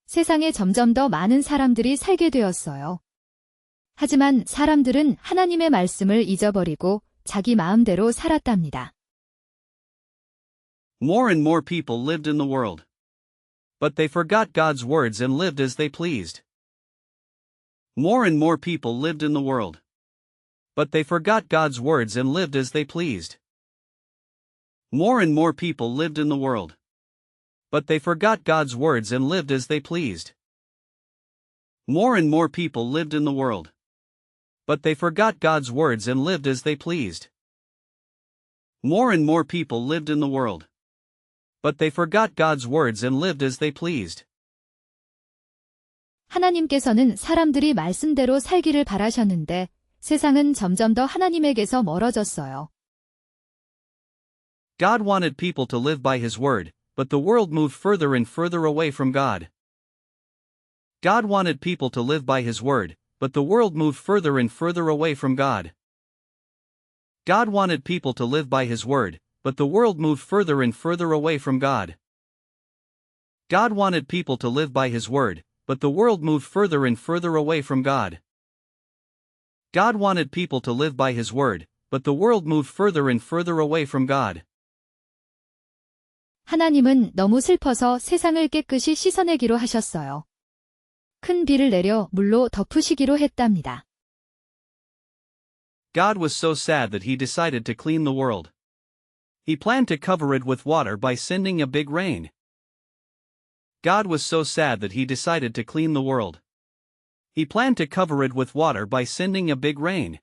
세상에 점점 더 많은 사람들이 살게 되었어요. 하지만 사람들은 하나님의 말씀을 잊어버리고 자기 마음대로 살았답니다. More and more people lived in the world. But they forgot God's words and lived as they pleased. More and more people lived in the world. But they forgot God's words and lived as they pleased. More and more people lived in the world. But they forgot God's words and lived as they pleased. More and more people lived in the world. But they forgot God's words and lived as they pleased. More and more people lived in the world. But they forgot God's words and lived as they pleased. 하나님께서는 사람들이 말씀대로 살기를 바라셨는데 세상은 점점 더 하나님에게서 멀어졌어요. God wanted people to live by His word, but the world moved further and further away from God. God wanted people to live by His word, but the world moved further and further away from God. God wanted people to live by His word, but the world moved further and further away from God. God wanted people to live by His word, but the world moved further and further away from God. God wanted people to live by His word, but the world moved further and further away from God. 하나님은 너무 슬퍼서 세상을 깨끗이 씻어내기로 하셨어요. 큰 비를 내려 물로 덮으시기로 했답니다. God was so sad that He decided to clean the world. He planned to cover it with water by sending a big rain. God was so sad that He decided to clean the world. He planned to cover it with water by sending a big rain.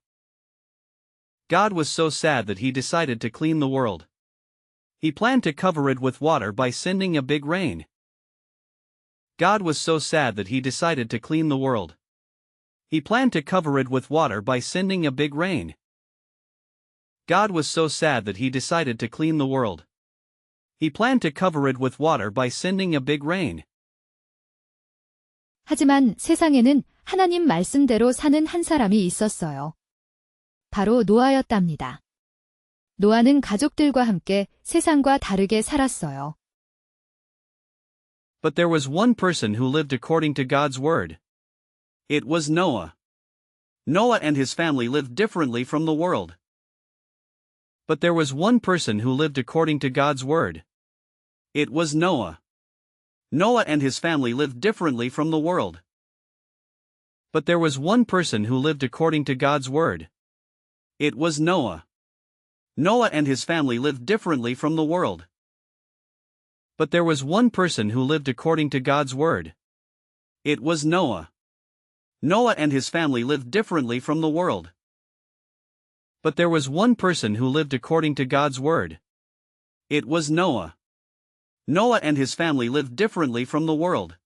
God was so sad that He decided to clean the world. He planned to cover it with water by sending a big rain. God was so sad that He decided to clean the world. He planned to cover it with water by sending a big rain. God was so sad that He decided to clean the world. He planned to cover it with water by sending a big rain. 하지만 세상에는 하나님 말씀대로 사는 한 사람이 있었어요. 바로 노아였답니다. 노아는 가족들과 함께 세상과 다르게 살았어요. But there was one person who lived according to God's word. It was Noah. Noah and his family lived differently from the world. But there was one person who lived according to God's word. It was Noah. Noah and his family lived differently from the world. But there was one person who lived according to God's word. It was Noah. Noah and his family lived differently from the world. But there was one person who lived according to God's word. It was Noah. Noah and his family lived differently from the world. But there was one person who lived according to God's word. It was Noah. Noah and his family lived differently from the world.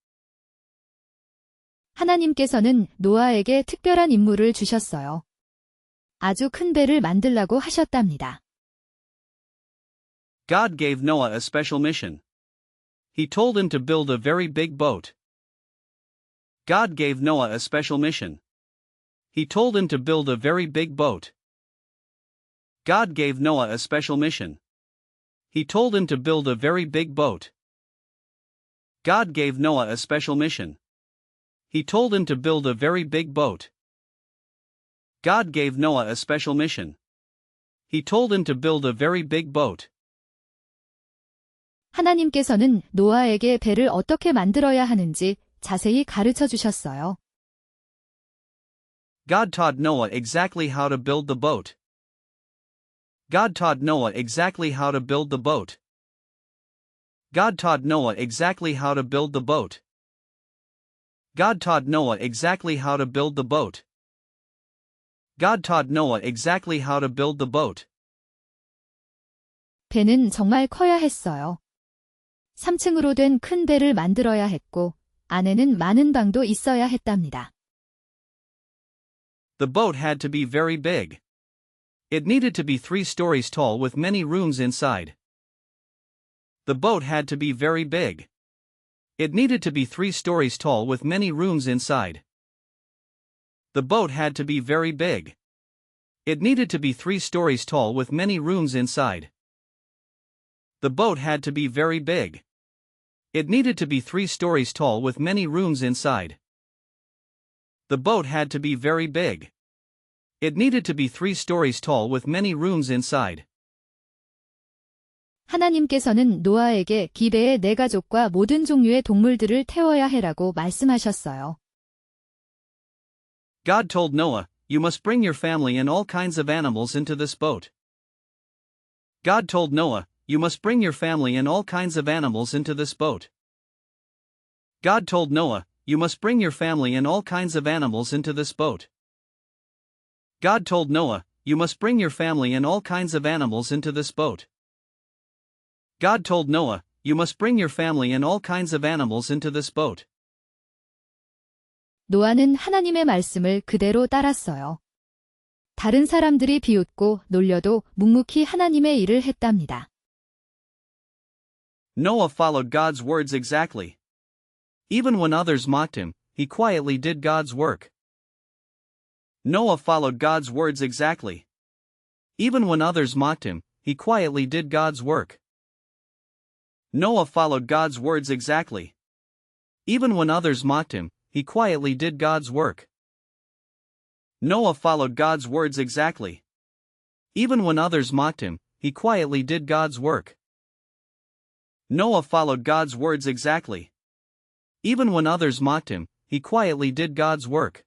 하나님께서는 노아에게 특별한 임무를 주셨어요. 아주 큰 배를 만들라고 하셨답니다. God gave Noah a special mission. He told him to build a very big boat. God gave Noah a special mission. He told him to build a very big boat. God gave Noah a special mission. He told him to build a very big boat. God gave Noah a special mission. He told him to build a very big boat. God gave Noah a special mission. He told him to build a very big boat. 하나님께서는 노아에게 배를 어떻게 만들어야 하는지 자세히 가르쳐 주셨어요. God taught Noah exactly how to build the boat. God taught Noah exactly how to build the boat. God taught Noah exactly how to build the boat. God taught Noah exactly how to build the boat. God taught Noah exactly how to build the boat. 배는 정말 커야 했어요. 3층으로 된 큰 배를 만들어야 했고 안에는 많은 방도 있어야 했답니다. The boat had to be very big. It needed to be 3 stories tall with many rooms inside. The boat had to be very big. It needed to be 3 stories tall with many rooms inside. The boat had to be very big. It needed to be 3 stories tall with many rooms inside. The boat had to be very big. It needed to be 3 stories tall with many rooms inside. The boat had to be very big. It needed to be 3 stories tall with many rooms inside. 하나님께서는 노아에게 기배에 네 가족과 모든 종류의 동물들을 태워야 해라고 말씀하셨어요. God told Noah, "You must bring your family and all kinds of animals into this boat." God told Noah, "You must bring your family and all kinds of animals into this boat." God told Noah, "You must bring your family and all kinds of animals into this boat." God told Noah, "You must bring your family and all kinds of animals into this boat." God told Noah, "You must bring your family and all kinds of animals into this boat." 노아는 하나님의 말씀을 그대로 따랐어요. 다른 사람들이 비웃고 놀려도 묵묵히 하나님의 일을 했답니다. Noah followed God's words exactly. Even when others mocked him, he quietly did God's work. Noah followed God's words exactly. Even when others mocked him, he quietly did God's work. Noah followed God's words exactly. Even when others mocked him, he quietly did God's work. Noah followed God's words exactly. Even when others mocked him, he quietly did God's work. Noah followed God's words exactly. Even when others mocked him, he quietly did God's work.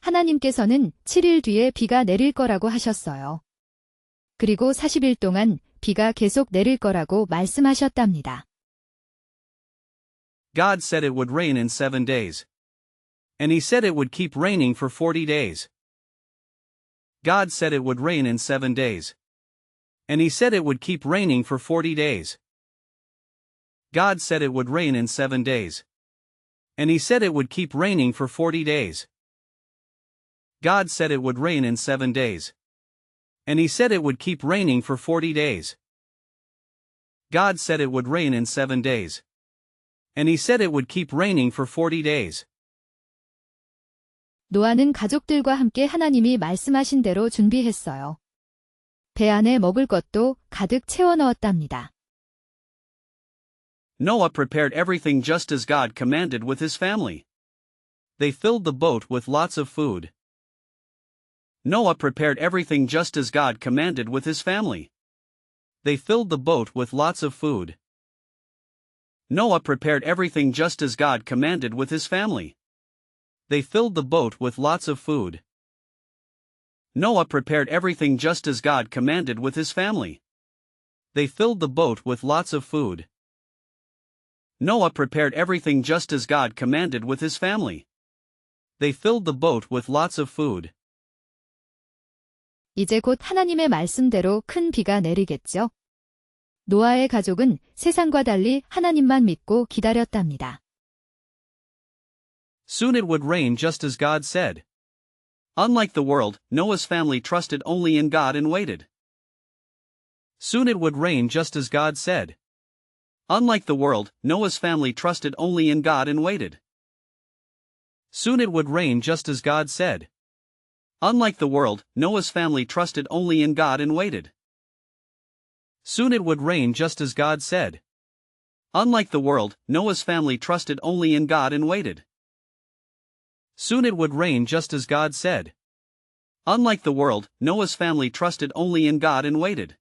하나님께서는 7일 뒤에 비가 내릴 거라고 하셨어요. 그리고 40일 동안 비가 계속 내릴 거라고 말씀하셨답니다. God said it would rain in 7 days. And he said it would keep raining for 40 days. God said it would rain in 7 days. And he said it would keep raining for 40 days. God said it would rain in 7 days. And he said it would keep raining for 40 days. God said it would rain in 7 days. And he said it would keep raining for 40 days. God said it would rain in 7 days. And he said it would keep raining for 40 days. 노아는 가족들과 함께 하나님이 말씀하신 대로 준비했어요. 배 안에 먹을 것도 가득 채워 넣었답니다. Noah prepared everything just as God commanded with his family. They filled the boat with lots of food. Noah prepared everything just as God commanded with his family. They filled the boat with lots of food. Noah prepared everything just as God commanded with his family. They filled the boat with lots of food. Noah prepared everything just as God commanded with his family. They filled the boat with lots of food. Noah prepared everything just as God commanded with his family. They filled the boat with lots of food. 이제 곧 하나님의 말씀대로 큰 비가 내리겠죠? 노아의 가족은 세상과 달리 하나님만 믿고 기다렸답니다. Soon it would rain just as God said. Unlike the world, Noah's family trusted only in God and waited. Soon it would rain just as God said. Unlike the world, Noah's family trusted only in God and waited. Soon it would rain just as God said. Unlike the world, Noah's family trusted only in God and waited. Soon it would rain just as God said. Unlike the world, Noah's family trusted only in God and waited. Soon it would rain just as God said. Unlike the world, Noah's family trusted only in God and waited.